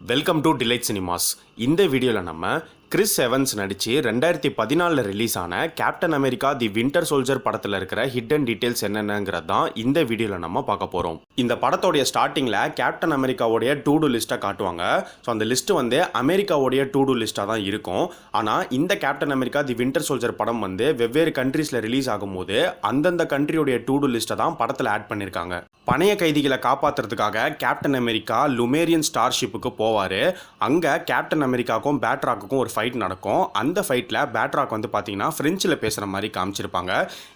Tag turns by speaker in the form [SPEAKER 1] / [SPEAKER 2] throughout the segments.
[SPEAKER 1] Welcome to delight cinemas. இந்த வீடியோவில் நம்ம கிறிஸ் எவன்ஸ் நடித்து 2014 ரிலீஸ் ஆன கேப்டன் அமெரிக்கா தி வின்டர் சோல்ஜர் படத்தில் இருக்கிற ஹிடன் டீட்டெயில்ஸ் என்னென்னங்கிறது தான் இந்த வீடியோவில் நம்ம பார்க்க போகிறோம். இந்த படத்தோடைய ஸ்டார்டிங்கில் கேப்டன் அமெரிக்காவுடைய டூ டூ லிஸ்ட்டை காட்டுவாங்க. ஸோ அந்த லிஸ்ட்டு வந்து அமெரிக்காவுடைய டூ டூ லிஸ்ட்டாக தான் இருக்கும். ஆனால் இந்த கேப்டன் அமெரிக்கா தி வின்டர் சோல்ஜர் படம் வந்து வெவ்வேறு கண்ட்ரீஸில் ரிலீஸ் ஆகும்போது அந்தந்த கண்ட்ரியோடைய டூ டூ லிஸ்ட்டை தான் படத்தில் ஆட் பண்ணியிருக்காங்க. பணைய கைதிகளை காப்பாற்றுறதுக்காக கேப்டன் அமெரிக்கா லுமேரியன் ஸ்டார்ஷிப்புக்கு போவார். அங்கே கேப்டன் அமெரிக்காவுக்கும் பேட்ராக்குக்கும் ஒரு ஃபைட் நடக்கும். அந்த ஃபைட்டில் பேட்ராக் வந்து பார்த்தீங்கன்னா ஃப்ரெஞ்சில் பேசுகிற மாதிரி காமிச்சிருப்பாங்க.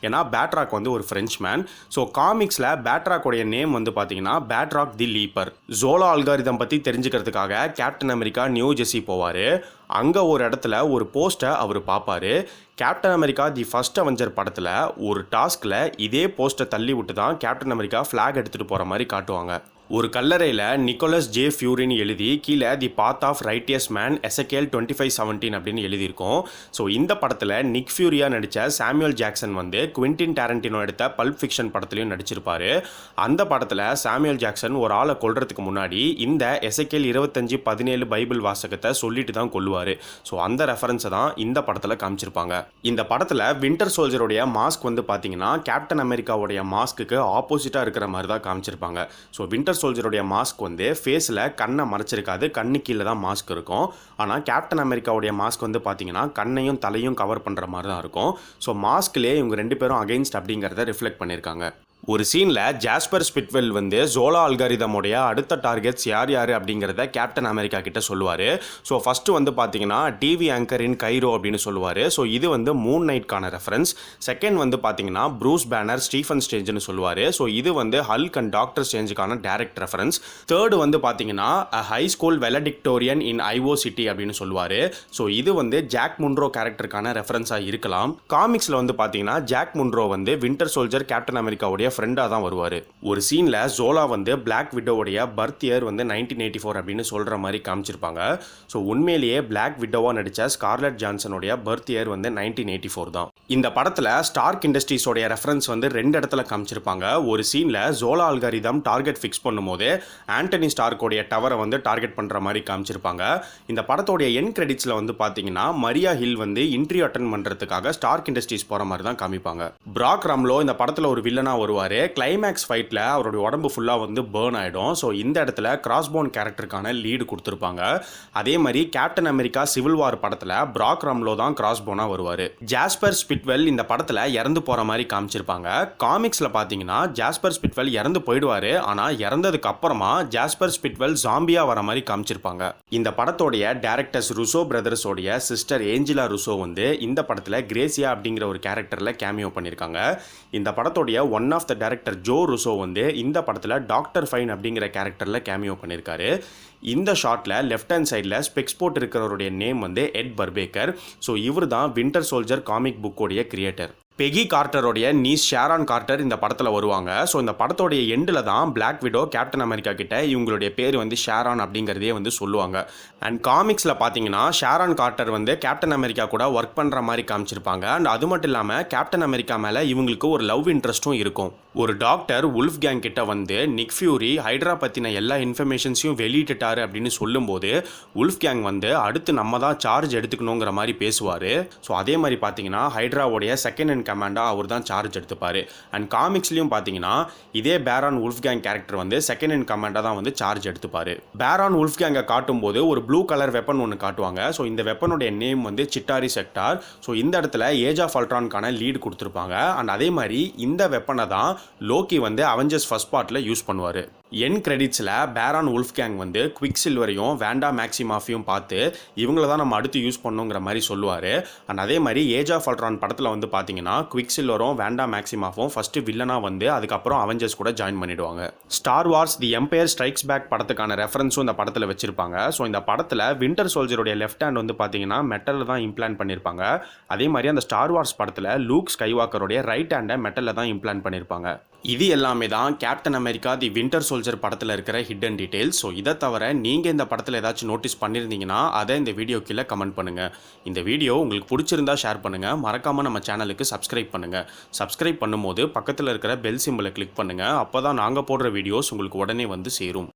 [SPEAKER 1] ஏன்னா பேட்ராக் வந்து ஒரு ஃப்ரெஞ்ச் மேன். ஸோ காமிக்ஸில் பேட்ராக்கோடைய நேம் வந்து பார்த்தீங்கன்னா பேட்ராக் தி லீப்பர். ஜோலா அல்காரிதம் பற்றி தெரிஞ்சுக்கிறதுக்காக கேப்டன் அமெரிக்கா நியூ ஜெர்சி போவார். அங்கே ஒரு இடத்துல ஒரு போஸ்ட்டை அவர் பார்ப்பார். Captain America the first Avenger படத்தில் ஒரு டாஸ்கில் இதே போஸ்ட்டை தள்ளி விட்டு தான் கேப்டன் அமெரிக்கா ஃப்ளாக் எடுத்துகிட்டு போகிற மாதிரி காட்டுவாங்க. ஒரு கல்லறையில் நிக்கோலஸ் ஜே ஃபியூரின்னு எழுதி கீழே தி பாத் ஆஃப் ரைட்டியஸ் மேன் எசகேல் 2517 அப்படின்னு எழுதியிருக்கோம். ஸோ இந்த படத்தில் நிக் ஃபியூரியா நடித்த சாமுவேல் ஜாக்சன் வந்து குவிண்டின் டாரண்டினோ எடுத்த பல்ப் ஃபிக்ஷன் படத்துலையும் நடிச்சிருப்பார். அந்த படத்தில் சாமுவேல் ஜாக்சன் ஒரு ஆளை கொல்றதுக்கு முன்னாடி இந்த எசகேல் 25:17 பைபிள் வாசகத்தை சொல்லிட்டு தான் கொல்லுவார். ஸோ அந்த ரெஃபரன்ஸை தான் இந்த படத்தில் காமிச்சிருப்பாங்க. இந்த படத்தில் வின்டர் சோல்ஜருடைய மாஸ்க் வந்து பார்த்தீங்கன்னா கேப்டன் அமெரிக்காவுடைய மாஸ்க்கு ஆப்போசிட்டாக இருக்கிற மாதிரி தான் காமிச்சிருப்பாங்க. ஸோ வின்டர் சோல்ஜருடைய மாஸ்க் வந்து ஃபேஸில் கண்ணை மறைச்சிருக்காது, கண்ணு கீழே தான் மாஸ்க் இருக்கும். ஆனால் கேப்டன் அமெரிக்காவுடைய மாஸ்க் வந்து பார்த்தீங்கன்னா கண்ணையும் தலையும் கவர் பண்ணுற மாதிரி தான் இருக்கும். ஸோ மாஸ்க்லேயே இவங்க ரெண்டு பேரும் அகைன்ஸ்ட் அப்படிங்கிறத ரிஃப்ளெக்ட் பண்ணியிருக்காங்க. ஒரு சீனில் ஜாஸ்பர் ஸ்பிட்வெல் வந்து ஜோலா அல்காரிதமுடைய அடுத்த டார்கெட்ஸ் யார் யார் அப்படிங்கிறத கேப்டன் அமெரிக்கா கிட்ட சொல்லுவார். ஸோ ஃபஸ்ட்டு வந்து பார்த்தீங்கன்னா டிவி ஆங்கர் இன் கைரோ அப்படின்னு சொல்லுவார். ஸோ இது வந்து மூன் நைட்கான ரெஃபரன்ஸ். செகண்ட் வந்து பார்த்தீங்கன்னா ப்ரூஸ் பேனர் ஸ்டீஃபன் ஸ்டேஞ்சுன்னு சொல்லுவார். ஸோ இது வந்து ஹல்க் அண்ட் டாக்டர் ஸ்டேஞ்சுக்கான டைரக்ட் ரெஃபரன்ஸ். தேர்டு வந்து பார்த்தீங்கன்னா high school valedictorian in IO city அப்படின்னு சொல்லுவார். ஸோ இது வந்து ஜாக் முன்ரோ கேரக்டருக்கான ரெஃபரன்ஸாக இருக்கலாம். காமிக்ஸில் வந்து பார்த்தீங்கன்னா ஜாக் முன்ரோ வந்து வின்டர் சோல்ஜர் கேப்டன் அமெரிக்காவுடைய ஃப்ரெண்டாக தான் வருவார். ஒரு சீனில் ஜோலா வந்து பிளாக் விடோவுடைய பர்த் இயர் வந்து 1984 அப்படின்னு சொல்கிற மாதிரி காமிச்சிருப்பாங்க. ஸோ உண்மையிலேயே பிளாக் விடோவாக நடித்த ஸ்கார்லெட் ஜான்சனுடைய பர்த் இயர் வந்து 1984 தான். இந்த படத்தில் ஸ்டார்க் இண்டஸ்ட்ரீஸோடைய ரெஃபரன்ஸ் வந்து ரெண்டு இடத்துல காமிச்சிருப்பாங்க. ஒரு சீனில் ஜோலா அல்காரிதம் டார்கெட் ஃபிக்ஸ் பண்ணும்போது ஆண்டனி ஸ்டார்க்கோடைய டவரை வந்து டார்கெட் பண்ணுற மாதிரி காமிச்சிருப்பாங்க. இந்த படத்தோடைய என் கிரெடிட்ஸில் வந்து பார்த்தீங்கன்னா மரியா ஹில் வந்து இன்டர்வியூ அட்டன் பண்ணுறதுக்காக ஸ்டார்க் இண்டஸ்ட்ரீஸ் போகிற மாதிரி தான் காமிப்பாங்க. பிராக் ரம்லோ இந்த படத்தில் ஒரு வில்லனாக வருவார். கிளைமேக்ஸ் ஃபைட்டில் அவருடைய உடம்பு ஃபுல்லாக வந்து பேர்ன் ஆகிடும். ஸோ இந்த இடத்துல கிராஸ்போன் கேரக்டருக்கான லீடு கொடுத்துருப்பாங்க. அதே மாதிரி கேப்டன் அமெரிக்கா சிவில் வார் படத்தில் பிராக் ரம்லோ தான் கிராஸ்போனாக வருவார். ஜாஸ்பர் ஸ்பிட்வெல் இந்த படத்தில் இறந்து போகிற மாதிரி காமிச்சிருப்பாங்க. காமிக்ஸில் பார்த்தீங்கன்னா ஜாஸ்பர் ஸ்பிட்வெல் இறந்து போயிடுவார். ஆனால் இறந்ததுக்கு அப்புறமா ஜாஸ்பர் ஸ்பிட்வெல் ஜாம்பியா வர மாதிரி காமிச்சிருப்பாங்க. இந்த படத்தோடைய டைரக்டர்ஸ் ருசோ பிரதர்ஸோடைய சிஸ்டர் ஏஞ்சலா ருசோ வந்து இந்த படத்தில் கிரேசியா அப்படிங்கிற ஒரு கேரக்டரில் கேமியோ பண்ணியிருக்காங்க. இந்த படத்தோடைய one of the director Joe Russo வந்து இந்த படத்தில் டாக்டர் ஃபைன் அப்படிங்கிற கேரக்டரில் கேமியோ பண்ணியிருக்காரு. இந்த ஷாட்டில் லெஃப்ட் ஹேண்ட் சைடில் ஸ்பெக்ஸ் போட்டு இருக்கிறவருடைய நேம் வந்து எட் பர்பேக்கர். ஸோ இவர் தான் வின்டர் சோல்ஜர் காமிக் புக்கோடைய கிரியேட்டர். பெகி கார்ட்டருடைய நீஸ் ஷேரான் கார்ட்டர் இந்த படத்தில் வருவாங்க. ஸோ இந்த படத்தோடைய எண்டில் தான் பிளாக் விடோ கேப்டன் அமெரிக்கா கிட்ட இவங்களுடைய பேர் வந்து ஷேரான் அப்படிங்கிறதே வந்து சொல்லுவாங்க. அண்ட் காமிக்ஸில் பார்த்தீங்கன்னா ஷேரான் கார்ட்டர் வந்து கேப்டன் அமெரிக்கா கூட ஒர்க் பண்ணுற மாதிரி காமிச்சிருப்பாங்க. அண்ட் அது மட்டும் இல்லாமல் கேப்டன் அமெரிக்கா மேலே இவங்களுக்கு ஒரு லவ் இன்ட்ரெஸ்ட்டும் இருக்கும். ஒரு டாக்டர் உல்ஃப் கேங் கிட்ட வந்து நிக் ஃபியூரி ஹைட்ரா பற்றின எல்லா இன்ஃபர்மேஷன்ஸையும் வெளியிட்டுட்டாரு அப்படின்னு சொல்லும்போது உல்ஃப் கேங் வந்து அடுத்து நம்ம தான் சார்ஜ் எடுத்துக்கணுங்கிற மாதிரி பேசுவார். ஸோ அதே மாதிரி பார்த்தீங்கன்னா ஹைட்ராவுடைய செகண்ட் இன் கமாண்டா அவர் தான் சார்ஜ் எடுத்துப்பார். அண்ட் காமிக்ஸ்லையும் பார்த்தீங்கன்னா இதே பேரான் உல்ஃப் கேங் கேரக்டர் வந்து செகண்ட் இன் கமாண்டா தான் வந்து சார்ஜ் எடுத்துப்பார். பேரான் உல்ஃப் கேங்கை காட்டும்போது ஒரு ப்ளூ கலர் வெப்பன் ஒன்று காட்டுவாங்க. ஸோ இந்த வெப்பனுடைய நேம் வந்து சிட்டாரி செக்டார். ஸோ இந்த இடத்துல ஏஜ் ஆஃப் அல்ட்ரானுக்கான லீடு கொடுத்துருப்பாங்க. அண்ட் அதே மாதிரி இந்த வெப்பனை தான் லோக்கி வந்து அவெஞ்சர்ஸ் ஃபர்ஸ்ட் பார்ட்டில் யூஸ் பண்ணுவார். என் கிரெடிட்ஸில் பேரான் உல்ஃப் கேங் வந்து குவிக் சில்வரையும் வேண்டா மேக்ஸிமாஃபையும் பார்த்து இவங்கள தான் நம்ம அடுத்து யூஸ் பண்ணோங்கிற மாதிரி சொல்லுவார். அண்ட் அதே மாதிரி ஏஜ் ஆஃப் அல்ட்ரான் படத்தில் வந்து பார்த்தீங்கன்னா குவிக் சில்வரும் வேண்டா மேக்ஸிமாஃபும் ஃபஸ்ட்டு வில்லனாக வந்து அதுக்கப்புறம் அவெஞ்சர்ஸ் கூட ஜாயின் பண்ணிடுவாங்க. ஸ்டார் வார்ஸ் தி எம்பையர் ஸ்ட்ரைக்ஸ் பேக் படத்துக்கான ரெஃபரன்ஸும் இந்த படத்தில் வச்சிருப்பாங்க. ஸோ இந்த படத்தில் வின்டர் சோல்ஜருடைய லெஃப்ட் ஹேண்ட் வந்து பார்த்தீங்கன்னா மெட்டலில் தான் இம்ப்ளான்ட் பண்ணியிருப்பாங்க. அதே மாதிரி அந்த ஸ்டார் வார்ஸ் படத்தில் லூக் ஸ்கைவாக்கருடைய ரைட் ஹேண்டை மெட்டலில் தான் இம்ப்ளான்ட் பண்ணியிருப்பாங்க. இது எல்லாமே தான் கேப்டன் அமெரிக்கா தி வின்டர் சோல்ஜர் படத்தில் இருக்கிற ஹிடன் டீடைல்ஸ். ஸோ இதை தவிர நீங்கள் இந்த படத்தில் ஏதாச்சும் நோட்டீஸ் பண்ணியிருந்தீங்கன்னா அதை இந்த வீடியோ கீழே கமெண்ட் பண்ணுங்கள். இந்த வீடியோ உங்களுக்கு பிடிச்சிருந்தா ஷேர் பண்ணுங்கள். மறக்காமல் நம்ம சேனலுக்கு சப்ஸ்கிரைப் பண்ணுங்கள். சப்ஸ்கிரைப் பண்ணும்போது பக்கத்தில் இருக்கிற பெல் சிம்பிளை கிளிக் பண்ணுங்கள். அப்போ தான் நாங்கள் போடுற வீடியோஸ் உங்களுக்கு உடனே வந்து சேரும்.